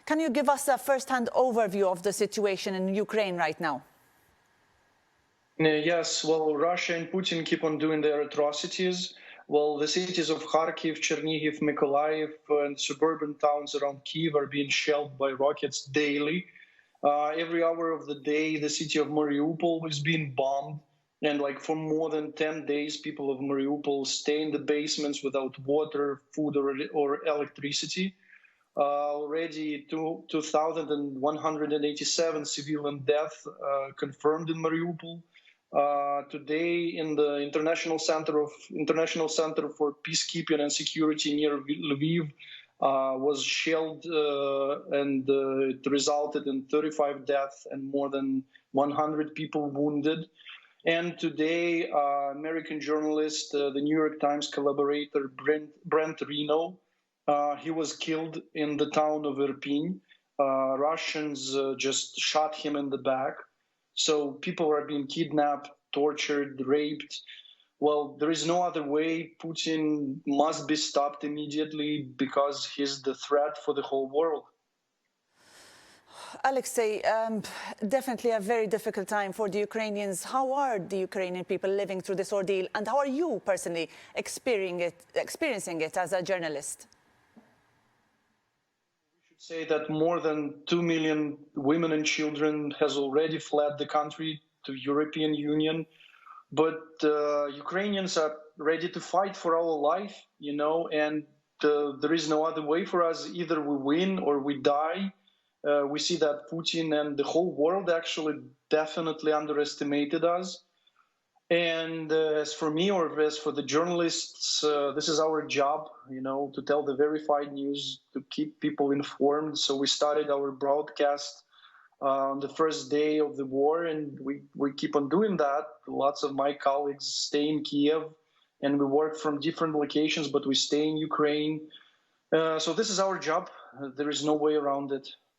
Can you give us a first-hand overview of the situation in Ukraine right now? Yes, well, Russia and Putin keep on doing their atrocities. Well, the cities of Kharkiv, Chernihiv, Mykolaiv, and suburban towns around Kyiv are being shelled by rockets daily. Every hour of the day, the city of Mariupol is being bombed. And like for more than 10 days, people of Mariupol stay in the basements without water, food, or electricity. Already 2,187 civilian deaths confirmed in Mariupol. Today, in the International Center for Peacekeeping and Security near Lviv, was shelled and it resulted in 35 deaths and more than 100 people wounded. And today, American journalist, the New York Times collaborator Brent Reno, he was killed in the town of Irpin. Russians just shot him in the back. So people are being kidnapped, tortured, raped. Well, there is no other way. Putin must be stopped immediately because he's the threat for the whole world. Alexei, definitely a very difficult time for the Ukrainians. How are the Ukrainian people living through this ordeal, and how are you personally experiencing it as a journalist? Say that more than 2 million women and children has already fled the country to European Union, but Ukrainians are ready to fight for our life, and there is no other way for us. Either we win or we die. We see that Putin and the whole world actually definitely underestimated us. And as for me, or as for the journalists, this is our job, to tell the verified news, to keep people informed. So we started our broadcast on the first day of the war, and we keep on doing that. Lots of my colleagues stay in Kiev, and we work from different locations, but we stay in Ukraine. So this is our job. There is no way around it.